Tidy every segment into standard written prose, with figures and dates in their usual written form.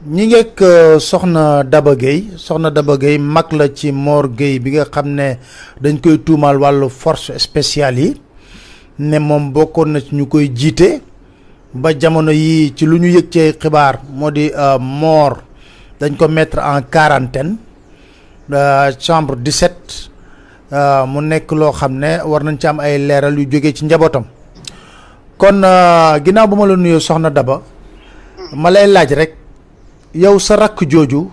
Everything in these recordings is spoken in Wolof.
ñi ngeek soxna Daba Gueye mag la ci Mor Gueye bi nga xam ne dañ koy tuumaal wàllu force spéciale yi ne moom bokkoon na ci ñu koy jiite ba jamono yi ci lu ñu yëg ci xibaar moo di Mor dañ ko mettre en quarantaine chambre 17 mu nekk loo xam ne war nañ ci am ay leeral yu jógee ci njabootam kon ginnaaw ba ma la nuyoo soxna Daba ma lay laaj rek yow sa rakk jooju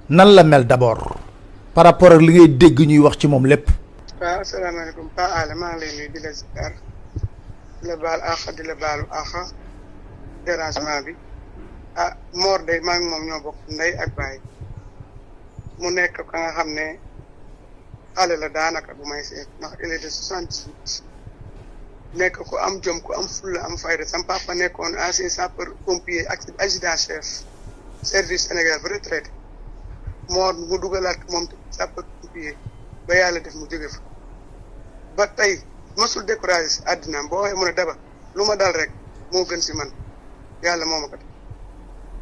nan la mel d'abord par rapport ak li ngay dégg ñuy wax ci moom lépp. waaw asalaamaaleykum Pa Ale maa ngi lay nuyu di la ziar di la baal àq di la baalu àq dérangement bi Mor de maa ngi moom ñoo bokk ndey ak baay mu nekk ka nga xam ne xale la daanaka bu may seet ndax il est de 78 nekk ku am jom ku am fulla am fayda sam papa nekkoon ancien sapeur pompier ak adjudant chef service Sénégal ba retraité Mor mu dugalaat moom sapeur pompier ba yàlla def mu jóge fa ba tey mosul découragé si àddinaam boo waxee mu ne Daba lu ma dal rek moo gën si man yàlla moo ma ko def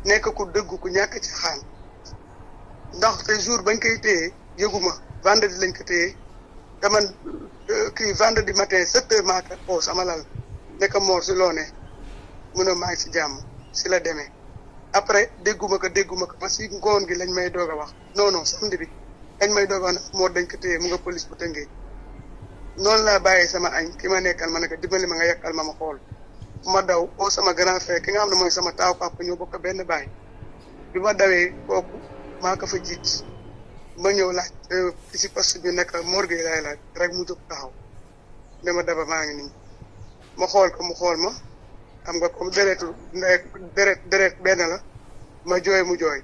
nekk ku dëgg ku ñàkk ci xaan ndax te jour bañ koy téye yëguma vendredi lañ ko téye te man kii vendredi matin 7 heures maa ko sama lal nekk Mor si loo ne mu ne maa ngi si jàmm si la demee après dégguma ko ba si ngoon gi lañ may doog a wax non samedi bi lañ may doog a wax ne Mor dañ ko téye mu nga police bu Tëngéej noonu laa bàyyee sama añ ki ma nekkal ma ne ko dimbali ma nga yekkal ma xool ma daw oo sama grand frère ki nga xam ne mooy sama taaw papa ñoo bokk benn baay bi ma dawee kooku maa ko fa jiit ma ñëw laaj si poste bi nekk Mor Gueye laay laaj rek mu jóg taxaw ne ma Daba maa ngi nii ma xool ko mu xool ma xam nga comme deret benn la ma jooy mu jooy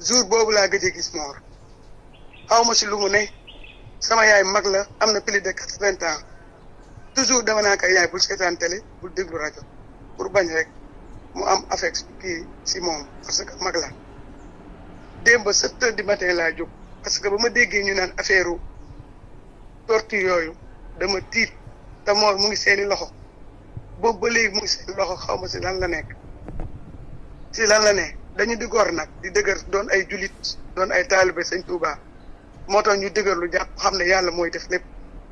jour boobu laa gëj a gis Mor xaw ma si lu mu ne sama yaay mag la am na plus de 80 ans toujours dama naa ko yaay bul seetaan télé bul déglu rajo pour bañ rek mu am affect kii si moom parce que mag la démb 7 heures du matin laa jóg parce que ba ma déggee ñu naan affaire torture yooyu dama tiit te Mor mu ngi seeni loxo boobu ba léegi mu ngi seeni loxo xaw ma si lan la nekk dañu di gor nag di dëgër doon ay julit doon ay taalibe Sëñ Tuubaa moo tax ñu dëgër lu jàpp xam ne yàlla mooy def lépp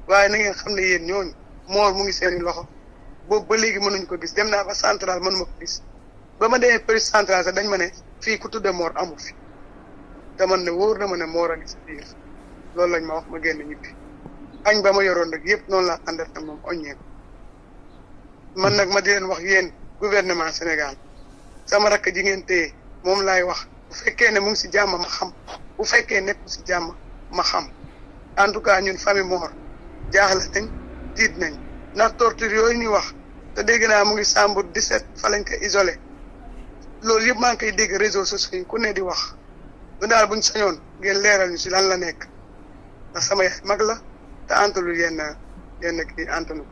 waaye na ngeen xam ne yéen ñooñu Mor mu ngi seeni loxo boobu ba léegi mënuñ ko gis dem naa ba central mënuma ko gis ba ma demee police centrale sax dañ ma ne fii ku tudde Mor amul fi te man ne wóor na ma ne Mor a ngi si biir loolu lañ ma wax ma génn ñibbi añ ba ma yoroon nag yëpp noonu laa àndal ak moom oññee ko man nag ma di leen wax yéen gouvernement Sénégal sama rakk ji ngeen téye moom laay wax bu fekkee ne mu ngi si jàmm ma xam bu fekkee nekk si jàmm ma xam en tout cas ñun famille Mor jaaxle nañ tiit nañ ndax torture yooyu ñuy wax te dégg naa mu ngi Sambour 17 fa lañ ko isolé loolu yëpp maa ngi koy dégg réseaux sociaux yi ku ne di wax bu daal buñ sañoon ngeen leeral ñu si lan la nekk ndax sama yaay mag la te antalu yenn kii antalu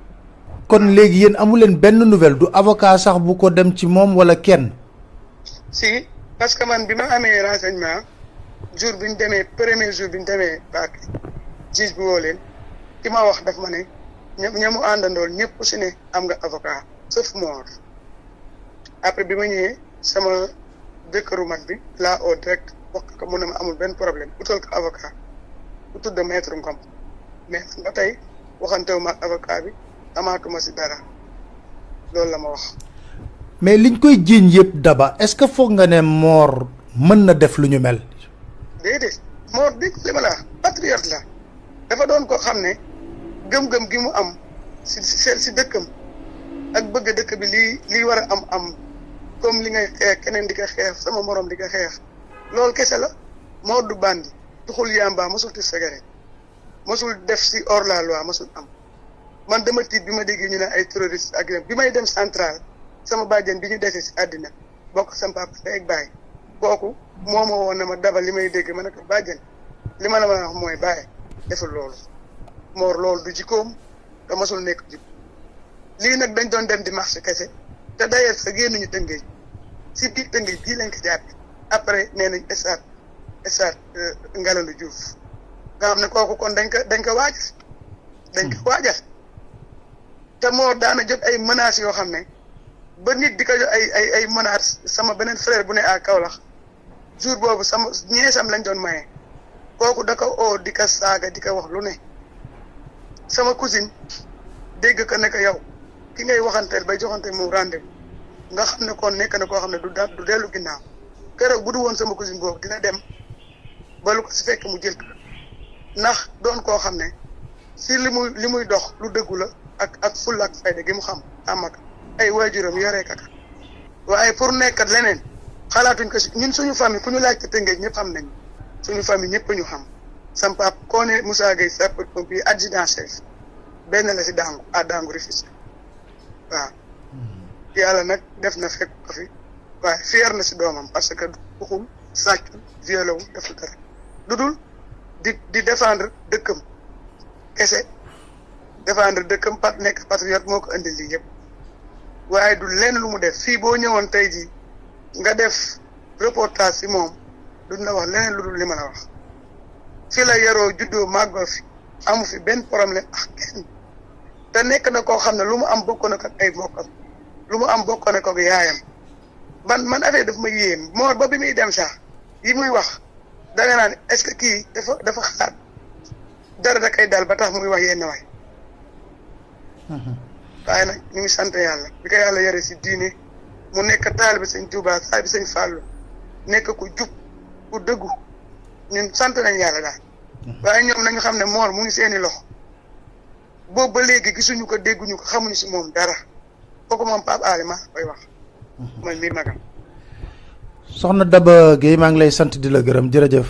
kon léegi yéen amu leen benn nouvelle du avocat sax bu ko dem ci moom wala kenn. si parce que man bi ma amee renseignement jour bi ñu demee premier jour bi ñu demee baak juge bi woo leen ki ma wax daf ma ne ñamu àndandool ñëpp ku si ne am nga avocat sauf Mor après bi ma ñëwee sama jëkkëru mag bi laa au direct wax ko mu ne ma amul benn problème utal ko avocat bu tudd maître Ngom mais ba tey waxantewu ma ak avocat bi amaatuma si dara loolu la ma wax. mais liñ koy jiiñ yëpp Daba est-ce que foog nga ne Mor mën na def lu ñu mel. déedéet Mor dégg li ma la patriote la dafa doon ko xam ne gëm-gëm gi mu am si dëkkam ak bëgg dëkk bi lii war a am comme li ngay xeex keneen di ko xeex sama morom di ko xeex loolu kese la Mor du bandi tuxul yamba mosul ti cigarette mosul def si hors la loi mosul am man dama tiit bi ma déggee ñu ne ay terroriste ak bi may dem central sama bàjjen bi ñu dese si àddina bokk sama papa ak baay kooku moo ma woon ne ma Daba li may dégg ma ne ko bàjjen li ma la mën a wax mooy bàyyi deful loolu Mor loolu du jikkoom te mosul nekk jikko lii nag dañ doon dem di marché kese te d'ailleurs sa génnuñu Tëngéej si biir Tëngéej bii lañ ko jàppe après nee nañ stade Ngalandou Diouf nga xam ne kooku kon dañ ko waajal te Mor daana jot ay menaces yoo xam ne ba nit di ko ay menaces sama beneen frère bu ne à Kaolack jour boobu sama ñeesam lañ doon maye kooku da ko oo di ko saaga di ko wax lu ne sama cousine dégg ko ne ko yow ki ngay waxanteel bay joxante moom rendez-vous nga xam ne kon nekk na koo xam ne du dellu ginnaaw keroog bu du woon sama cousine boobu dina dem ba lu ko si fekk mu jël ndax doon koo xam ne si li muy dox lu dëggu la ak fulla ak fayda gi mu xam amaka ay waajuram yoree kaka waaye pour nekkat leneen xalaatuñ ko si ñun suñu famille ku ñu laaj te Tëngéej ñëpp xam nañ suñu famille ñëpp ñu xam sam pap koo ne Moussa Gueye sapeur-pompier adjudant chef benn la si Dangu à Dangu Rufisque waaw yàlla nag def na fekk ko fi waaye fier na si doomam parce que waxul sàccul violé wu deful dara lu dul di défendre dëkkam kese défendre dëkkam nekk patriote moo ko indi lii yëpp waaye du lenn lu mu def fii boo ñëwoon tey jii nga def reportage si moom duñ la wax leneen lu dul li ma la wax fi la yaroo juddoo màggoo fi amu fi benn problème ak kenn te nekk na koo xam ne lu mu am bokk na ko ak ay mbokkam lu mu am bokk na ko ak yaayam man affaire daf ma yéem Mor ba bi muy dem sax yi muy wax danga naan est-ce que kii dafa xalaat dara da koy dal ba tax muy wax yenn waay waaye nag ñu ngi sant yàlla bi ko yàlla yare si diine mu nekk taalibe Sëñ Tuubaa taalibe Sëñ Fàllu nekk ku jub ku dëggu ñun sant nañ yàlla daal waaye ñoom nañu xam ne Mor mu ngi seeni loxo boobu ba léegi gisuñu ko dégguñu ko xamuñu si moom dara kooku moom Pape Alé maa koy wax mooy mbir magam soxna Daba Gueye maa ngi lay sant di la gërëm jërëjëf